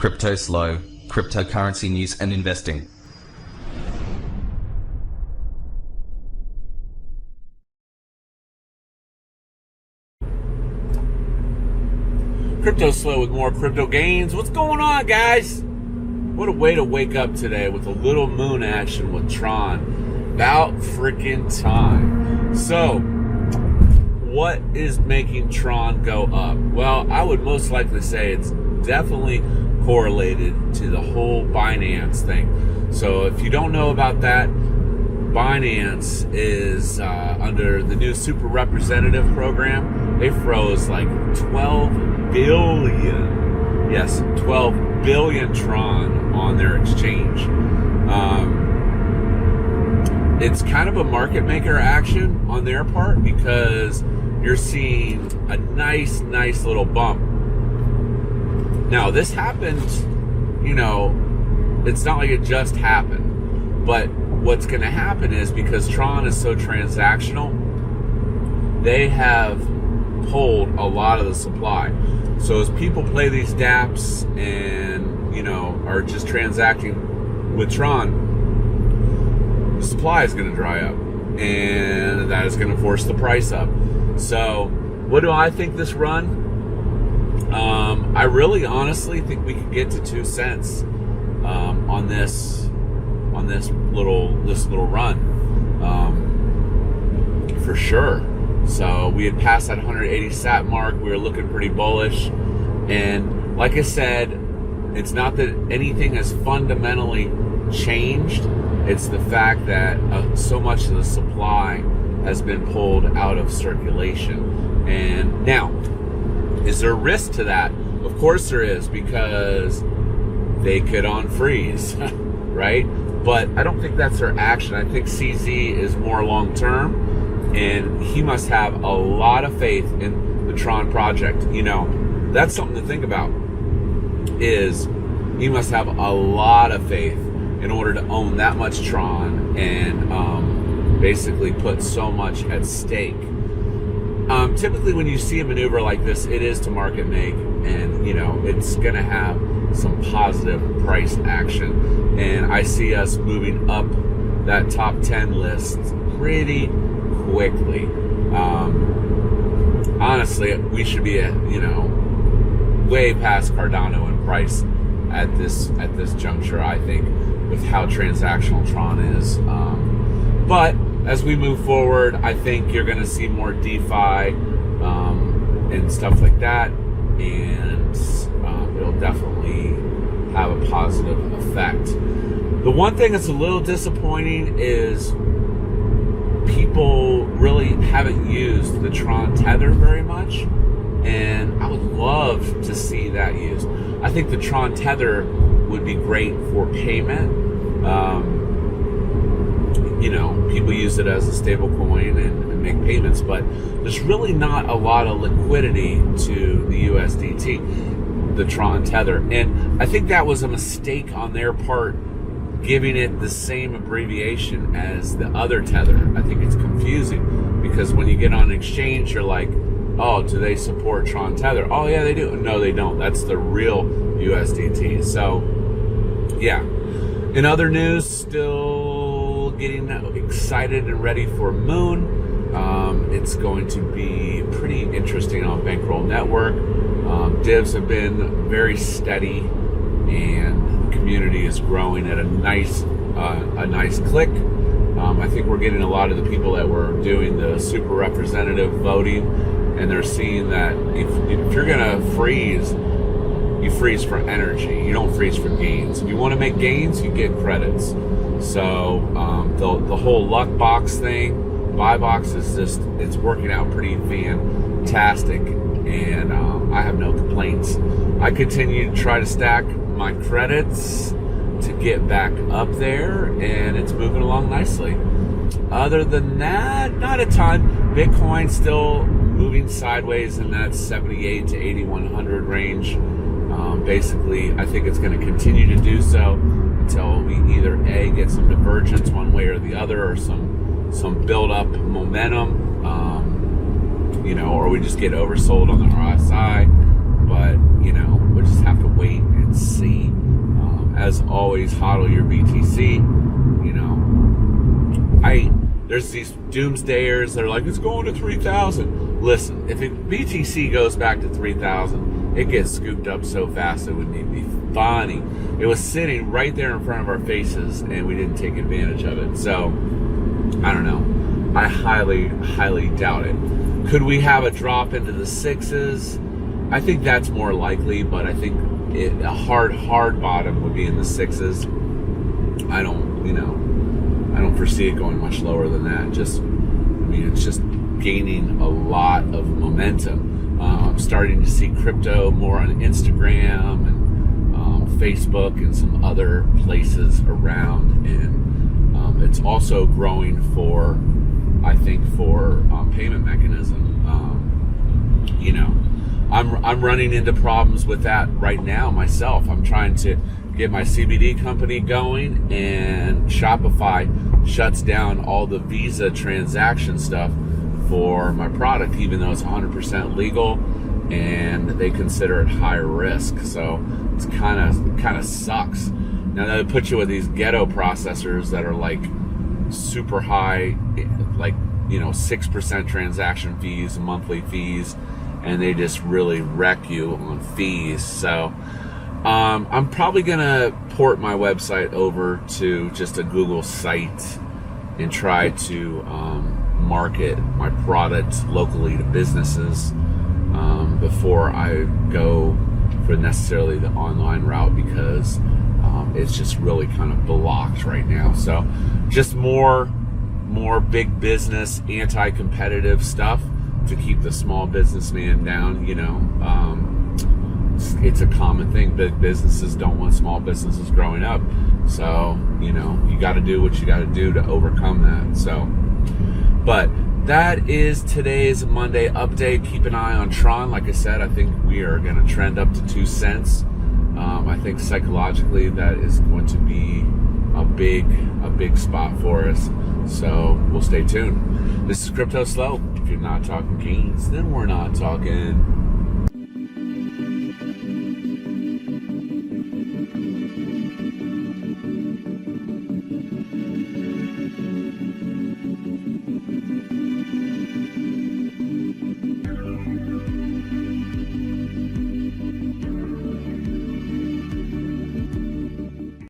Cryptoslo, cryptocurrency news and investing. Cryptoslo with more crypto gains. What's going on, guys? What a way to wake up today with a little moon action with Tron. About freaking time. So, what is making Tron go up? Well, I would most likely say it's definitely correlated to the whole Binance thing. So, if you don't know about that, Binance is under the new super representative program. They froze like 12 billion, yes, 12 billion Tron on their exchange. It's kind of a market maker action on their part because you're seeing a nice little bump. Now, this happened, it's not like it just happened, but what's going to happen is because Tron is so transactional, they have pulled a lot of the supply. So as people play these dApps and, are just transacting with Tron, the supply is going to dry up and that is going to force the price up. So what do I think this run? I really honestly think we could get to 2 cents on this little run, for sure. So we had passed that 180 sat mark. We were looking pretty bullish, and like I said, it's not that anything has fundamentally changed. It's the fact that so much of the supply has been pulled out of circulation. And now, is there a risk to that? Of course there is, because they could unfreeze, right? But I don't think that's their action. I think CZ is more long-term, and he must have a lot of faith in the Tron project. That's something to think about, is he must have a lot of faith in order to own that much Tron and basically put so much at stake. Typically when you see a maneuver like this, it is to market make, and it's going to have some positive price action, and I see us moving up that top 10 list pretty quickly. Honestly, we should be at way past Cardano in price at this juncture, I think, with how transactional Tron is. But as we move forward, I think you're going to see more DeFi and stuff like that, and it'll definitely have a positive effect. The one thing that's a little disappointing is people really haven't used the Tron Tether very much, and I would love to see that used. I think the Tron Tether would be great for payment. People use it as a stable coin and make payments, but there's really not a lot of liquidity to the USDT, the Tron Tether. And I think that was a mistake on their part, giving it the same abbreviation as the other Tether. I think it's confusing, because when you get on an exchange, you're like, oh, do they support Tron Tether? Oh, yeah, they do. No, they don't. That's the real USDT. So, yeah. In other news, still getting excited and ready for Moon. It's going to be pretty interesting on Bankroll Network. Divs have been very steady, and the community is growing at a nice click. I think we're getting a lot of the people that were doing the super representative voting, and they're seeing that if you're gonna freeze, you freeze for energy. You don't freeze for gains. If you want to make gains, you get credits. So the whole luck box thing, buy box, is it's working out pretty fantastic, and I have no complaints. I continue to try to stack my credits to get back up there, and it's moving along nicely. Other than that, not a ton. Bitcoin still moving sideways in that 78 to 8100 range. Basically, I think it's going to continue to do so until we either A, get some divergence one way or the other, or some build up momentum, or we just get oversold on the RSI. But we'll just have to wait and see. always hodl your BTC. You know, there's these doomsdayers that are like, it's going to 3,000. Listen, if BTC goes back to 3,000, it gets scooped up so fast it wouldn't be funny. It was sitting right there in front of our faces, and we didn't take advantage of it. So, I don't know. I highly, highly doubt it. Could we have a drop into the sixes? I think that's more likely, but I think a hard bottom would be in the sixes. I don't foresee it going much lower than that. It's just gaining a lot of momentum. I'm starting to see crypto more on Instagram and Facebook and some other places around, and it's also growing for payment mechanism. I'm running into problems with that right now myself. I'm trying to get my CBD company going, and Shopify shuts down all the Visa transaction stuff for my product, even though it's 100% legal, and they consider it high risk. So it's kind of sucks. Now they put you with these ghetto processors that are like super high, like 6% transaction fees, monthly fees, and they just really wreck you on fees. So I'm probably gonna port my website over to just a Google site and try to market my product locally to businesses before I go for necessarily the online route, because it's just really kind of blocked right now. So just more big business, anti-competitive stuff to keep the small businessman down. It's a common thing. Big businesses don't want small businesses growing up. So, you got to do what you got to do to overcome that. So, but that is today's Monday update. Keep an eye on Tron. Like I said, I think we are going to trend up to 2 cents. I think psychologically that is going to be a big spot for us. So we'll stay tuned. This is Cryptoslo. If you're not talking gains, then we're not talking.